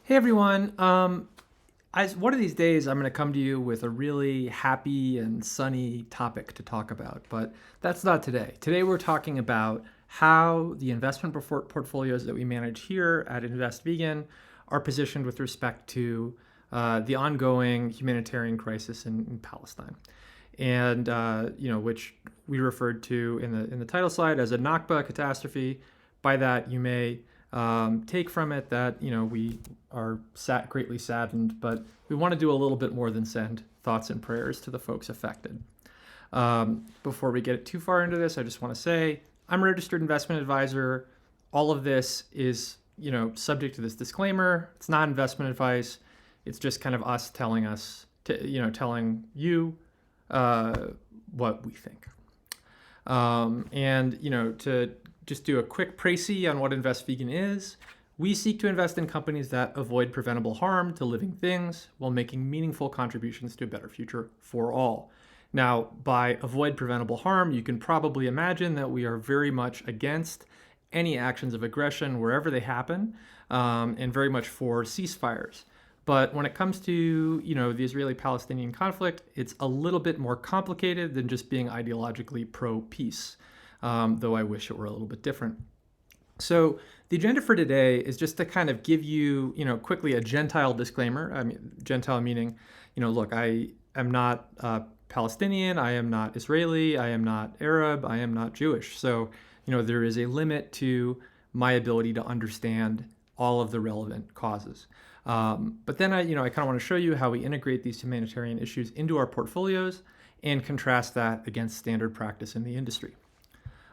Hey everyone. One of these days, I'm going to come to you with a really happy and sunny topic to talk about, but that's not today. Today, we're talking about how the investment portfolios that we manage here at Invest Vegan are positioned with respect to the ongoing humanitarian crisis in Palestine, and which we referred to in the title slide as a Nakba catastrophe. By that, you may take from it that we are greatly saddened, but we want to do a little bit more than send thoughts and prayers to the folks affected. Before we get too far into this, I just want to say I'm a registered investment advisor. All of this is subject to this disclaimer. It's not investment advice. It's just kind of us telling telling you what we think. And to just do a quick précis on what Invest Vegan is. We seek to invest in companies that avoid preventable harm to living things while making meaningful contributions to a better future for all. Now, by avoid preventable harm, you can probably imagine that we are very much against any actions of aggression wherever they happen, and very much for ceasefires. But when it comes to the Israeli-Palestinian conflict, it's a little bit more complicated than just being ideologically pro-peace, though I wish it were a little bit different. So the agenda for today is just to kind of give you, quickly a Gentile disclaimer. I mean, Gentile meaning, look, I am not Palestinian, I am not Israeli, I am not Arab, I am not Jewish. So, there is a limit to my ability to understand all of the relevant causes. But then I kind of want to show you how we integrate these humanitarian issues into our portfolios and contrast that against standard practice in the industry.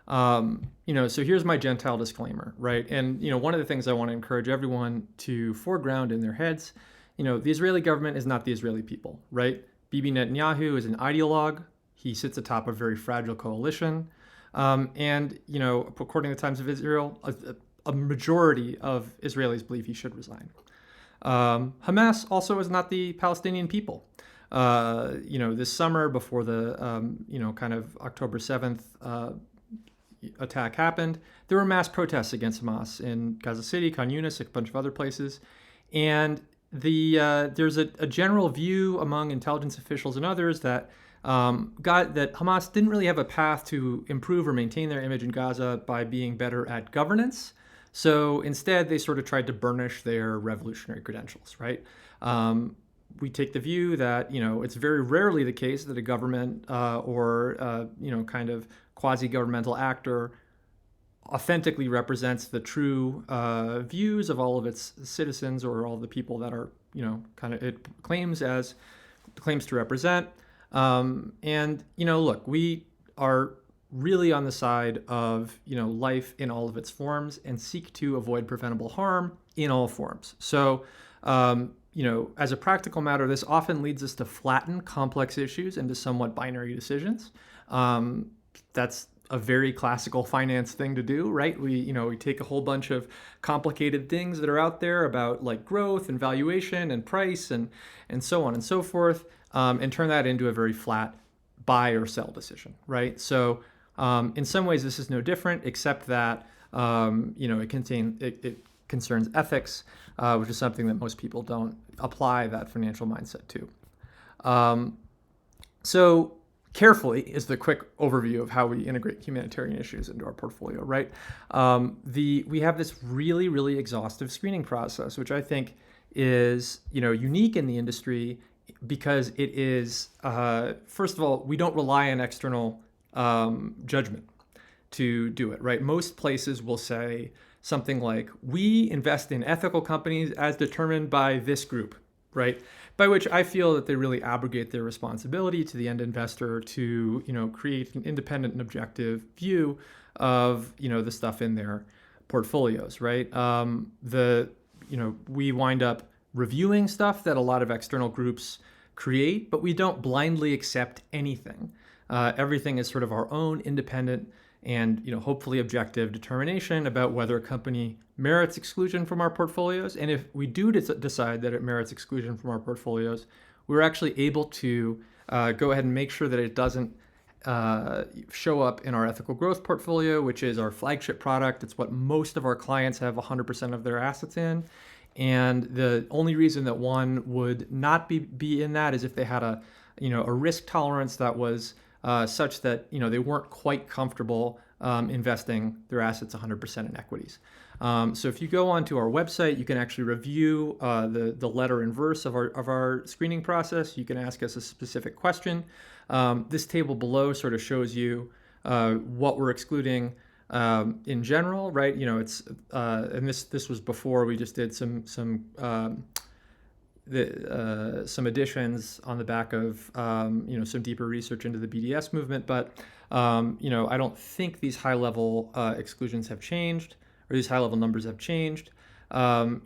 So here's my Gentile disclaimer, right? And, one of the things I want to encourage everyone to foreground in their heads, the Israeli government is not the Israeli people, right? Bibi Netanyahu is an ideologue. He sits atop a very fragile coalition. And, according to the Times of Israel, a majority of Israelis believe he should resign. Hamas also is not the Palestinian people. This summer before the, kind of October 7th attack happened, there were mass protests against Hamas in Gaza City, Khan Yunis, a bunch of other places. And there's a general view among intelligence officials and others that that Hamas didn't really have a path to improve or maintain their image in Gaza by being better at governance. So instead, they sort of tried to burnish their revolutionary credentials, right? We take the view that, it's very rarely the case that a government kind of quasi-governmental actor authentically represents the true views of all of its citizens or all the people that are, it claims to represent. Look, we are really on the side of life in all of its forms and seek to avoid preventable harm in all forms. So as a practical matter, this often leads us to flatten complex issues into somewhat binary decisions. That's a very classical finance thing to do, right? We take a whole bunch of complicated things that are out there about like growth and valuation and price and so on and so forth, and turn that into a very flat buy or sell decision, right? So in some ways, this is no different, except that it concerns ethics, which is something that most people don't apply that financial mindset to. So carefully is the quick overview of how we integrate humanitarian issues into our portfolio, right? We have this really, really exhaustive screening process, which I think is unique in the industry because it is, first of all, we don't rely on external judgment to do it, right? Most places will say something like, we invest in ethical companies as determined by this group, right? By which I feel that they really abrogate their responsibility to the end investor to, create an independent and objective view of, the stuff in their portfolios, right? We wind up reviewing stuff that a lot of external groups create, but we don't blindly accept anything. Everything is sort of our own independent and hopefully objective determination about whether a company merits exclusion from our portfolios. And if we do decide that it merits exclusion from our portfolios, we're actually able to go ahead and make sure that it doesn't show up in our ethical growth portfolio, which is our flagship product. It's what most of our clients have 100% of their assets in. And the only reason that one would not be in that is if they had a risk tolerance that was such that they weren't quite comfortable investing their assets 100% in equities. So if you go onto our website, you can actually review the letter and verse of our screening process. You can ask us a specific question. This table below sort of shows you what we're excluding in general, right? It's and this was before we just did some additions on the back of some deeper research into the BDS movement. But I don't think these high-level exclusions have changed, or these high-level numbers have changed. I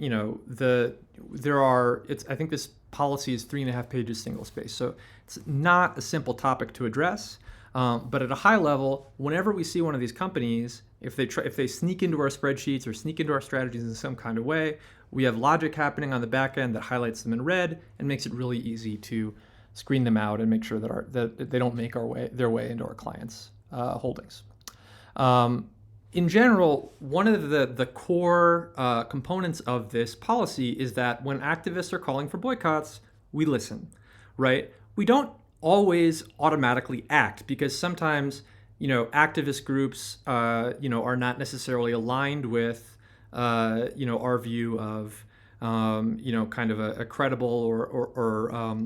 think this policy is 3.5 pages single space, so it's not a simple topic to address. But at a high level, whenever we see one of these companies, if they sneak into our spreadsheets or sneak into our strategies in some kind of way, we have logic happening on the back end that highlights them in red and makes it really easy to screen them out and make sure that they don't make their way into our clients' holdings. In general, one of the core components of this policy is that when activists are calling for boycotts, we listen, right? We don't always automatically act, because sometimes activist groups are not necessarily aligned with our view of kind of a credible or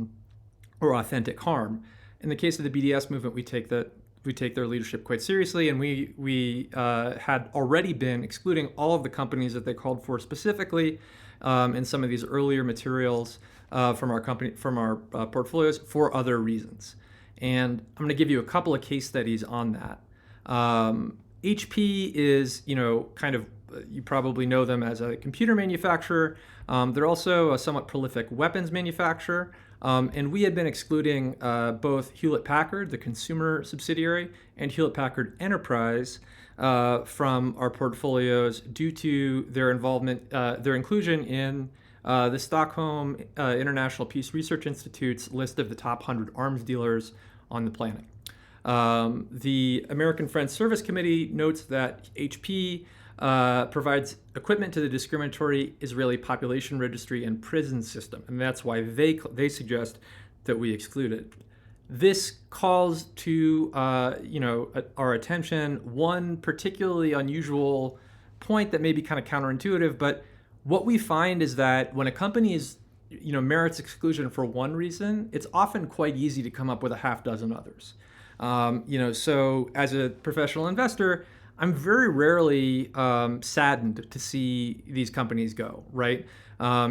authentic harm. In the case of the BDS movement, we take their leadership quite seriously, and we had already been excluding all of the companies that they called for specifically in some of these earlier materials from our portfolios for other reasons. And I'm going to give you a couple of case studies on that. HP is, kind of, you probably know them as a computer manufacturer. They're also a somewhat prolific weapons manufacturer. And we had been excluding both Hewlett-Packard, the consumer subsidiary, and Hewlett-Packard Enterprise from our portfolios due to their inclusion in the Stockholm International Peace Research Institute's list of the top 100 arms dealers on the planet. The American Friends Service Committee notes that HP provides equipment to the discriminatory Israeli population registry and prison system, and that's why they suggest that we exclude it. This calls to our attention one particularly unusual point that may be kind of counterintuitive, but what we find is that when a company merits exclusion for one reason, it's often quite easy to come up with a half dozen others. So as a professional investor, I'm very rarely saddened to see these companies go, right?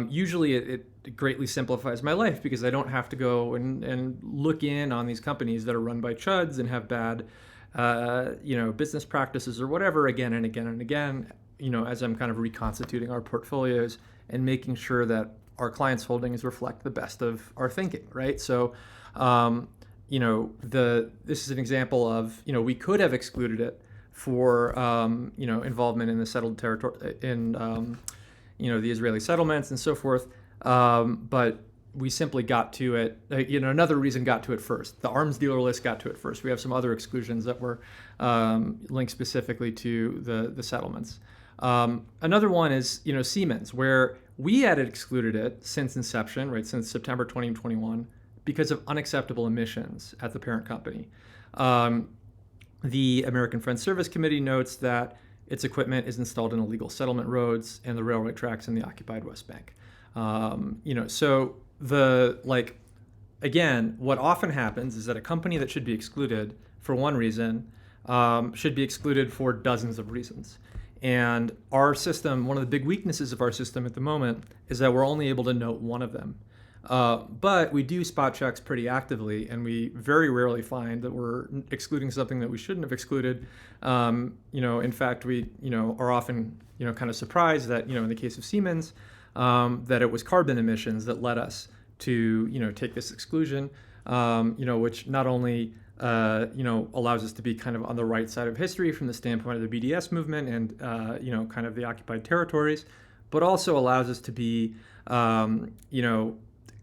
Usually it greatly simplifies my life because I don't have to go and look in on these companies that are run by chuds and have bad, business practices or whatever again and again and again, as I'm kind of reconstituting our portfolios and making sure that our clients' holdings reflect the best of our thinking, right? So, this is an example of, we could have excluded it for, involvement in the settled territory, in, the Israeli settlements and so forth. But we simply got to it, another reason got to it first. The arms dealer list got to it first. We have some other exclusions that were linked specifically to the settlements. Another one is, Siemens, where we had excluded it since inception, right, since September 2021, because of unacceptable emissions at the parent company. The American Friends Service Committee notes that its equipment is installed in illegal settlement roads and the railroad tracks in the occupied West Bank. So again, what often happens is that a company that should be excluded for one reason should be excluded for dozens of reasons. And our system, one of the big weaknesses of our system at the moment is that we're only able to note one of them. But we do spot checks pretty actively, and we very rarely find that we're excluding something that we shouldn't have excluded. In fact, we, are often, kind of surprised that, in the case of Siemens, that it was carbon emissions that led us to, take this exclusion, which not only, allows us to be kind of on the right side of history from the standpoint of the BDS movement and, kind of the occupied territories, but also allows us to be,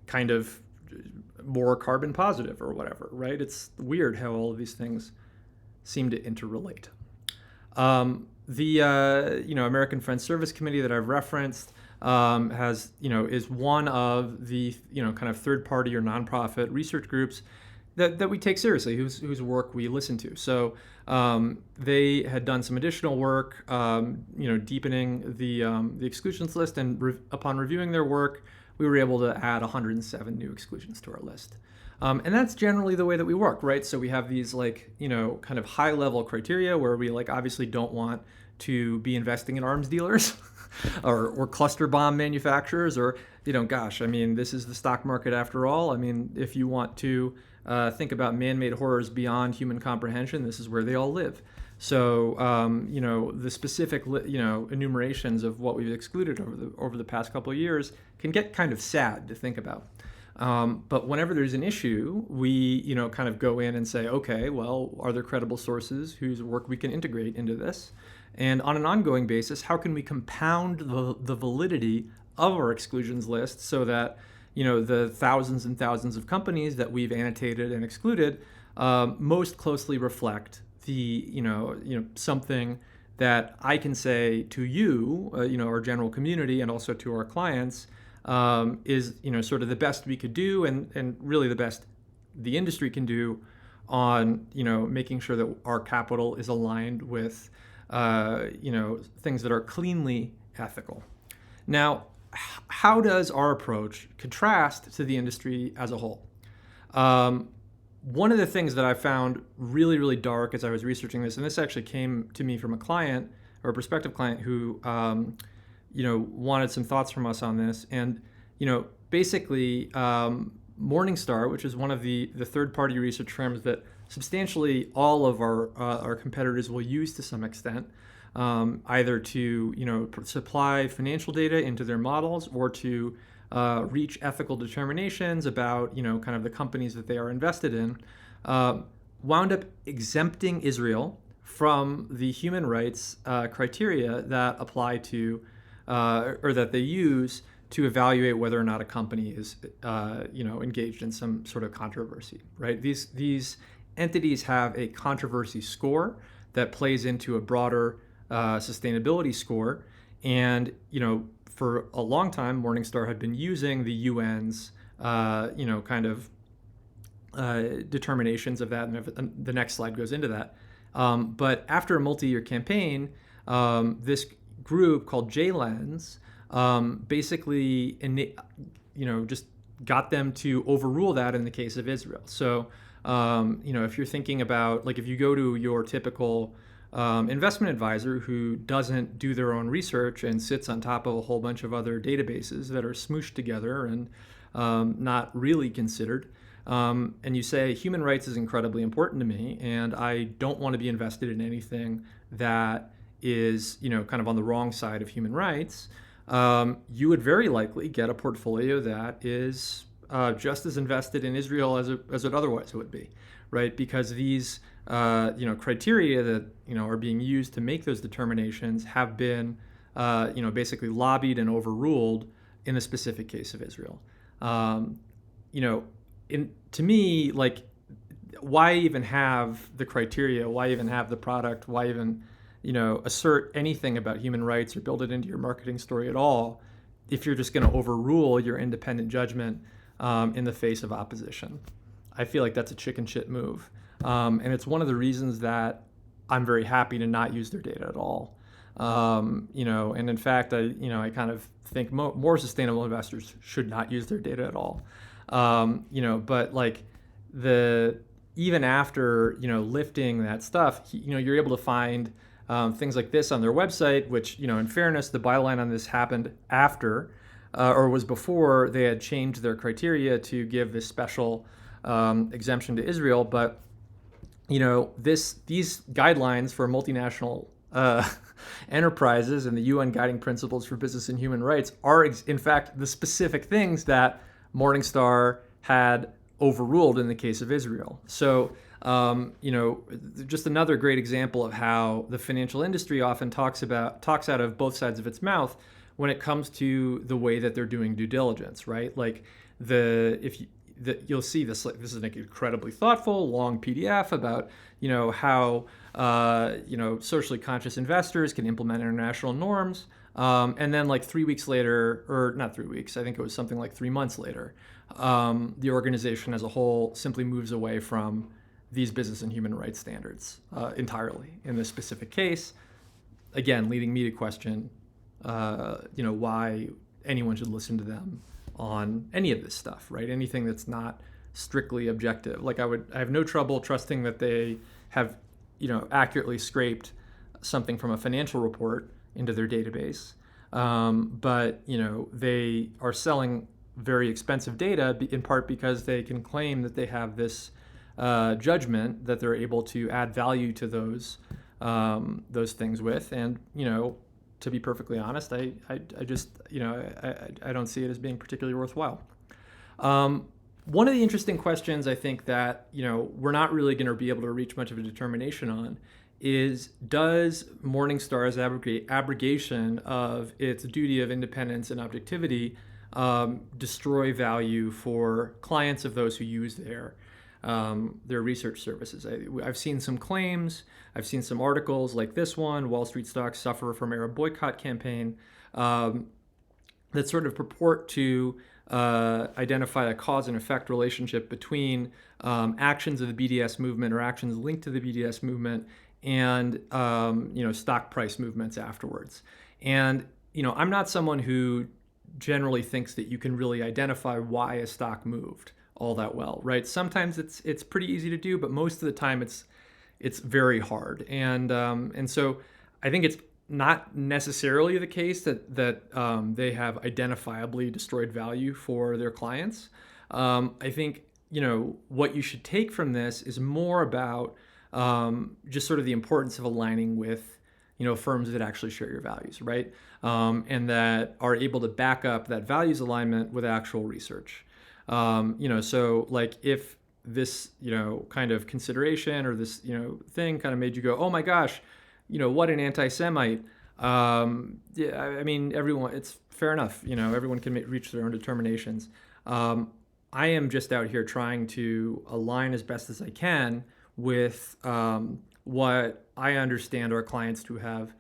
kind of more carbon positive or whatever, right? It's weird how all of these things seem to interrelate. The American Friends Service Committee that I've referenced is one of the kind of third party or nonprofit research groups that we take seriously, whose work we listen to. So they had done some additional work, deepening the exclusions list, and upon reviewing their work, we were able to add 107 new exclusions to our list. And that's generally the way that we work, right? So we have these kind of high level criteria where we obviously don't want to be investing in arms dealers or cluster bomb manufacturers or, this is the stock market after all. If you want to think about man-made horrors beyond human comprehension, this is where they all live. So, the specific, enumerations of what we've excluded over the past couple of years can get kind of sad to think about. But whenever there's an issue, we, kind of go in and say, okay, well, are there credible sources whose work we can integrate into this? And on an ongoing basis, how can we compound the validity of our exclusions list so that, the thousands and thousands of companies that we've annotated and excluded most closely reflect the, something that I can say to you, our general community, and also to our clients, is sort of the best we could do, and really the best the industry can do on making sure that our capital is aligned with things that are cleanly ethical. Now, how does our approach contrast to the industry as a whole? One of the things that I found really, really dark as I was researching this, and this actually came to me from a client or a prospective client who wanted some thoughts from us on this. And, basically Morningstar, which is one of the third-party research firms that substantially all of our competitors will use to some extent, either to, supply financial data into their models or to reach ethical determinations about, kind of the companies that they are invested in, wound up exempting Israel from the human rights criteria that apply to or that they use to evaluate whether or not a company is, engaged in some sort of controversy, right? These entities have a controversy score that plays into a broader sustainability score, and for a long time, Morningstar had been using the UN's, determinations of that, and the next slide goes into that. But after a multi-year campaign, this group called JLens basically, just got them to overrule that in the case of Israel. So, if you're thinking about, if you go to your typical investment advisor who doesn't do their own research and sits on top of a whole bunch of other databases that are smooshed together and not really considered, and you say, human rights is incredibly important to me, and I don't want to be invested in anything that is, kind of on the wrong side of human rights, you would very likely get a portfolio that is just as invested in Israel as it otherwise would be, right? Because these, criteria that, are being used to make those determinations have been, basically lobbied and overruled in the specific case of Israel. To me, why even have the criteria? Why even have the product? Why even, assert anything about human rights or build it into your marketing story at all if you're just going to overrule your independent judgment in the face of opposition? I feel like that's a chicken shit move. And it's one of the reasons that I'm very happy to not use their data at all. And in fact, I kind of think more sustainable investors should not use their data at all. But even after, lifting that stuff, you're able to find things like this on their website, which, in fairness, the byline on this happened after or was before they had changed their criteria to give this special exemption to Israel. But, these guidelines for multinational enterprises and the UN Guiding Principles for Business and Human Rights are, in fact, the specific things that Morningstar had overruled in the case of Israel. So, just another great example of how the financial industry often talks out of both sides of its mouth when it comes to the way that they're doing due diligence, right? You'll see this. This is an incredibly thoughtful, long PDF about how socially conscious investors can implement international norms. And then like 3 weeks later, or not 3 weeks, I think it was something like 3 months later, the organization as a whole simply moves away from these business and human rights standards entirely in this specific case. Again, leading me to question, why anyone should listen to them on any of this stuff, right? Anything that's not strictly objective. Like I have no trouble trusting that they have, accurately scraped something from a financial report into their database. But they are selling very expensive data in part because they can claim that they have this judgment that they're able to add value to those things with. And to be perfectly honest, I just I don't see it as being particularly worthwhile. One of the interesting questions I think that we're not really going to be able to reach much of a determination on is, does Morningstar's abrogation of its duty of independence and objectivity destroy value for clients of those who use their research services? I've seen some claims, I've seen some articles like this one, Wall Street stocks suffer from Arab boycott campaign, that sort of purport to identify a cause and effect relationship between actions of the BDS movement or actions linked to the BDS movement and stock price movements afterwards. And I'm not someone who generally thinks that you can really identify why a stock moved all that well, right? Sometimes it's pretty easy to do, but most of the time it's very hard. And so I think it's not necessarily the case that they have identifiably destroyed value for their clients. I think what you should take from this is more about just sort of the importance of aligning with firms that actually share your values, right? And that are able to back up that values alignment with actual research. So like if this kind of consideration or this thing kind of made you go, oh my gosh, what an anti-Semite. Yeah, I mean, it's fair enough. Everyone can reach their own determinations. I am just out here trying to align as best as I can with what I understand our clients to have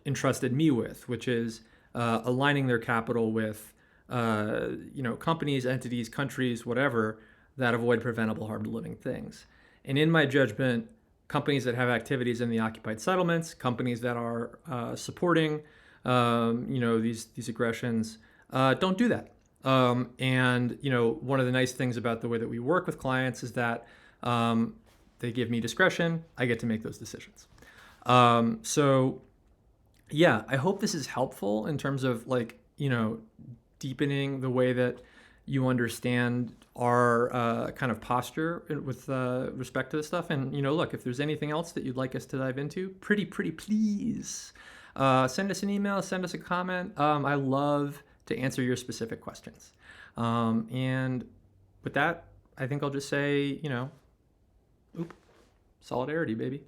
entrusted me with, which is aligning their capital with companies, entities, countries, whatever, that avoid preventable harm to living things. And in my judgment, companies that have activities in the occupied settlements, companies that are supporting these aggressions, don't do that. And one of the nice things about the way that we work with clients is that they give me discretion. I get to make those decisions. So yeah, I hope this is helpful in terms of deepening the way that you understand our kind of posture with respect to this stuff. And look, if there's anything else that you'd like us to dive into, pretty please send us an email, send us a comment. I love to answer your specific questions. And with that, I think I'll just say, solidarity, baby.